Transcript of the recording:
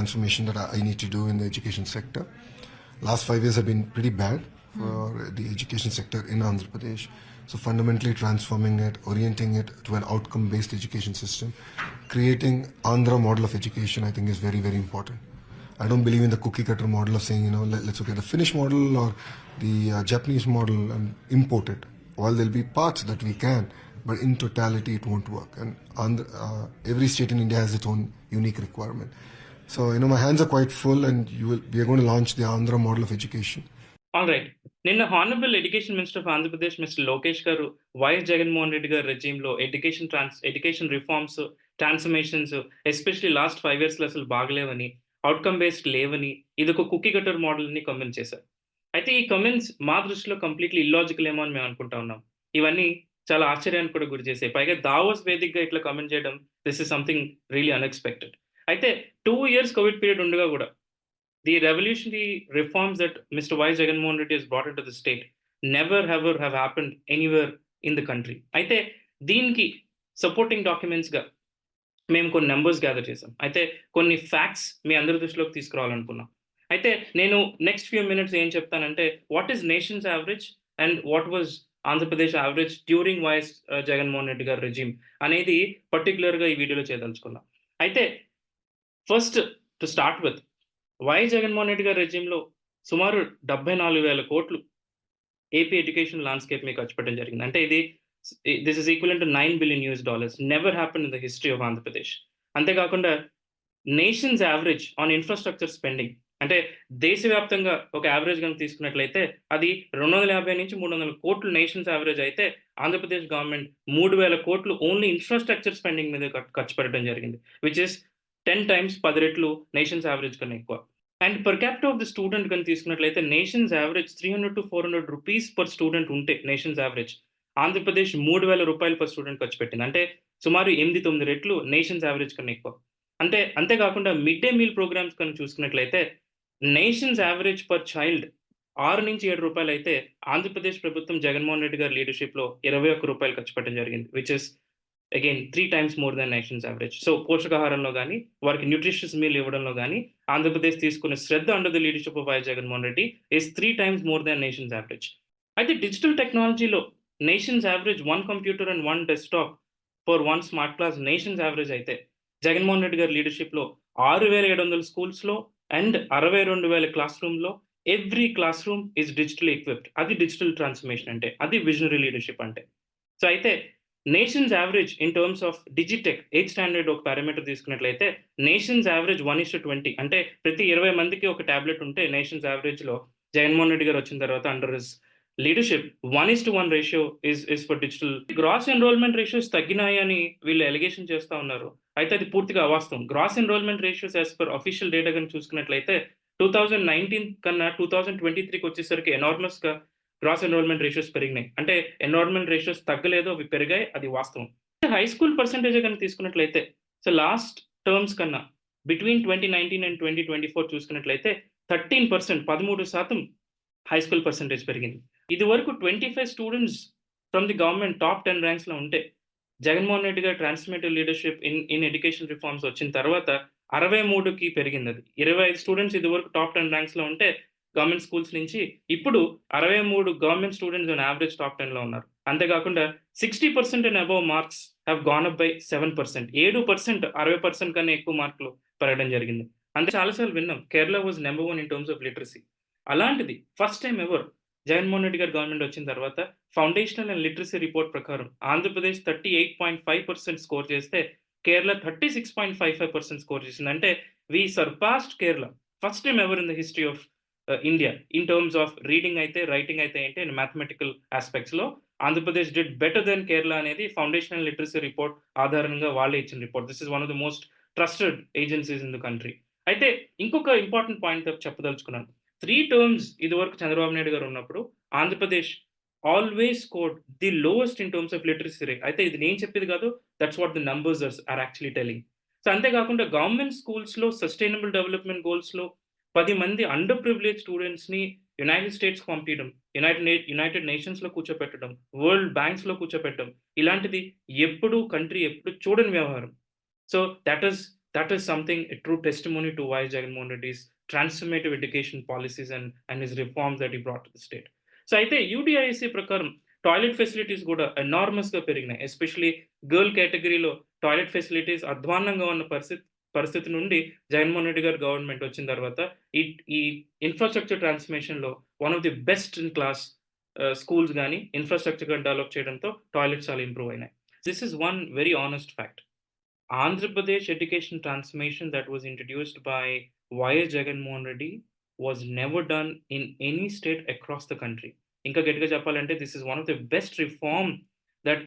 transformation that I need to do in the education sector. Last 5 years have been pretty bad for the education sector in Andhra Pradesh. So fundamentally transforming it, orienting it to an outcome-based education system, creating Andhra model of education, I think is very, very important. I don't believe in the cookie cutter model of saying, let's look at the Finnish model or the Japanese model and import it. While there'll be parts that we can, but in totality it won't work. And every state in India has its own unique requirement. So, my hands are quite full, and we are going to launch the Andhra model of education. All right. నిన్న honourable education minister of Andhra Pradesh mister Lokesh garu YS Jaganmohan Reddy గారి రెజ్యూమ్లో education reforms, transformations especially last 5 years అసలు బాగలేవని, outcome based లేవని, ఇది ఒక cookie cutter మోడల్ని comment చేశారు. అయితే ఈ కమెంట్స్ మా దృష్టిలో కంప్లీట్లీ ఇల్లాజికల్ ఏమో అని మేము అనుకుంటా ఉన్నాం. ఇవన్నీ చాలా ఆశ్చర్యానికి కూడా గురి చేశాయి. పైగా దావోస్ వేదికగా ఇట్లా కమెంట్ చేయడం, this is something really unexpected. అయితే 2 years కోవిడ్ పీరియడ్ ఉండగా కూడా the revolutionary reforms that Mr. Y. Jagannath Reddy has brought into the state never ever have happened anywhere in the country. అయితే దీనికి supporting డాక్యుమెంట్స్గా మేము కొన్ని numbers gather చేసాం. అయితే కొన్ని ఫ్యాక్ట్స్ మీ అందరి దృష్టిలోకి తీసుకురావాలనుకున్నాం. అయితే నేను నెక్స్ట్ ఫ్యూ మినిట్స్ ఏం చెప్తానంటే, what is nations average and what was Andhra Pradesh average during YS Jaganmohan Reddy గారి రెజ్యూమ్ అనేది పర్టికులర్గా ఈ వీడియోలో చేయదలుచుకున్నాం. అయితే first to start with, YS Jaganmohan Reddy గారి రెజ్యూమ్లో సుమారు 74,000 కోట్లు ఏపీ ఎడ్యుకేషన్ ల్యాండ్స్కేప్ మీద ఖర్చు పెట్టడం జరిగింది. అంటే this is equal to $9 billion. Never happen in the history of Andhra Pradesh. అంతేకాకుండా nation's average on infrastructure spending, అంటే దేశవ్యాప్తంగా ఒక యావరేజ్ కనుక తీసుకున్నట్లయితే అది 250 నుంచి 300 కోట్లు నేషన్స్ యావరేజ్ అయితే, ఆంధ్రప్రదేశ్ గవర్నమెంట్ 3,000 కోట్లు ఓన్లీ ఇన్ఫ్రాస్ట్రక్చర్ స్పెండింగ్ మీద ఖర్చు పెట్టడం జరిగింది, విచ్ ఇస్ 10 times 10 రెట్లు నేషన్స్ యావరేజ్ కన్నా ఎక్కువ. And per capital of the student కనుక తీసుకున్నట్లయితే nations average 300 to 400 rupees per student ఉంటే నేషన్స్ యావరేజ్, ఆంధ్రప్రదేశ్ 3,000 రూపాయలు పర్ స్టూడెంట్ ఖర్చు పెట్టింది. అంటే సుమారు 8-9 రెట్లు నేషన్స్ యావరేజ్ కన్నా ఎక్కువ. అంతేకాకుండా మిడ్ డే మీల్ ప్రోగ్రామ్స్ కనుక చూసుకున్నట్లయితే నేషన్స్ యావరేజ్ పర్ చైల్డ్ 6 నుంచి 7 రూపాయలు అయితే, ఆంధ్రప్రదేశ్ ప్రభుత్వం జగన్మోహన్ రెడ్డి గారి లీడర్షిప్లో 21 రూపాయలు ఖర్చు పెట్టడం జరిగింది, which is again 3 times more than nation's average. సో పోషకాహారంలో కానీ, వారికి న్యూట్రిషియస్ మీల్ ఇవ్వడంలో కానీ ఆంధ్రప్రదేశ్ తీసుకునే శ్రద్ధ under the leadership of YS Jaganmohan Reddy is 3 times more than nation's average. అయితే డిజిటల్ టెక్నాలజీలో nation's average 1 computer and 1 desktop for 1 smart class nation's average అయితే, జగన్మోహన్ రెడ్డి గారి లీడర్షిప్లో 6,700 స్కూల్స్లో అండ్ 62,000 క్లాస్ రూమ్లో every classroom is digital equipped. అది డిజిటల్ ట్రాన్స్ఫర్మేషన్ అంటే, అది విజనరీ లీడర్షిప్ అంటే. సో అయితే nations average in terms of Digitek 8th standard ఒక పారామీటర్ తీసుకున్నట్లయితే నేషన్స్ యావరేజ్ 1:20, అంటే ప్రతి 20 మందికి ఒక టాబ్లెట్ ఉంటే నేషన్స్ యావరేజ్లో జగన్మోహన్ రెడ్డి గారు వచ్చిన తర్వాత under his leadership 1:1 ratio is for digital. Gross enrollment ratios తగ్గినాయి అని వీళ్ళు ఎలిగేషన్ చేస్తూ ఉన్నారు. అయితే అది పూర్తిగా అవాస్తవం. Gross enrollment ratios as per official data కనుక చూసుకున్నట్లయితే 2019 కన్నా 2023కి వచ్చేసరికి ఎనార్మస్గా గ్రాస్ ఎన్రోల్మెంట్ రేషియోస్ పెరిగినాయి. అంటే ఎన్రోల్మెంట్ రేషియోస్ తగ్గలేదు, అవి పెరిగాయి, అది వాస్తవం. హై స్కూల్ పర్సంటేజ్ కనుక తీసుకున్నట్లయితే, సో లాస్ట్ టర్మ్స్ కన్నా బిట్వీన్ 2019 and 2024 చూసుకున్నట్లయితే 13% హై స్కూల్ పర్సంటేజ్ పెరిగింది. ఇది వరకు 25 students from the government top 10 ర్యాంక్స్లో ఉంటే, జగన్మోహన్ రెడ్డి గారు transformative leadership in education reforms వచ్చిన తర్వాత 63కి పెరిగింది. అది 25 స్టూడెంట్స్ ఇది వరకు టాప్ 10 ర్యాంక్స్లో ఉంటే గవర్నమెంట్ స్కూల్స్ నుంచి ఇప్పుడు 63 government students on average top 10లో ఉన్నారు. అంతేకాకుండా 60% and above marks have gone up by 7%. 7% 60% కన్నా ఎక్కువ మార్కులు పెరగడం జరిగింది. అంటే చాలాసార్లు విన్నాం Kerala was number 1 in terms of literacy. అలాంటిది first time ever Jaganmohan Reddy గారి గవర్నమెంట్ వచ్చిన తర్వాత ఫౌండేషనల్ అండ్ లిటరసీ రిపోర్ట్ ప్రకారం ఆంధ్రప్రదేశ్ 38.5% స్కోర్ చేస్తే, కేరళ 36.55% స్కోర్ చేసింది. అంటే we surpassed Kerala first time ever in the history of India in terms of reading అయితే, రైటింగ్ అయితే ఏంటి, అండ్ మ్యాథమెటికల్ ఆస్పెక్ట్స్లో Andhra Pradesh did better then Kerala అనేది ఫౌండేషనల్ లిటరసీ రిపోర్ట్ ఆధారంగా వాళ్ళే ఇచ్చిన report. This is one of the most trusted agencies in the country. అయితే ఇంకొక ఇంపార్టెంట్ పాయింట్ చెప్పదలుచుకున్నాను. 3 terms ఇది వరకు చంద్రబాబు నాయుడు గారు ఉన్నప్పుడు Andhra Pradesh always scored the lowest in terms of literacy rate. అయితే ఇది నేను చెప్పేది కాదు, that's what the numbers are actually telling. So అంతేకాకుండా గవర్నమెంట్ స్కూల్స్లో సస్టైనబుల్ డెవలప్మెంట్ గోల్స్లో 10 మంది అండర్ ప్రివిలేజ్ స్టూడెంట్స్ని యునైటెడ్ స్టేట్స్కి పంపించడం, యునైటెడ్ నేషన్స్లో కూర్చోపెట్టడం, వరల్డ్ బ్యాంక్స్లో కూర్చోపెట్టడం, ఇలాంటిది కంట్రీ ఎప్పుడు చూడని వ్యవహారం. So that is that is something a true testimony to why Jagannath Reddy's transformative education policies and his reforms that he brought to the state. So అయితే యూడిఐసి ప్రకారం toilet facilities కూడా ఎనార్మస్గా పెరిగినాయి. Especially girl కేటగిరీలో toilet facilities అధ్వాన్నంగా ఉన్న పరిస్థితి నుండి జగన్మోహన్ రెడ్డి గారి government వచ్చిన తర్వాత ఈ ఈ ఇన్ఫ్రాస్ట్రక్చర్ ట్రాన్స్ఫర్మేషన్లో one of the best in class schools కానీ ఇన్ఫ్రాస్ట్రక్చర్గా డెవలప్ చేయడంతో టాయిలెట్స్ చాలా ఇంప్రూవ్ అయినాయి. This is one very honest fact. Andhra Pradesh education transformation that was introduced by YS Jagannath Reddy was never done in any state across the country. ఇంకా గట్టిగా చెప్పాలంటే this is one of the best reform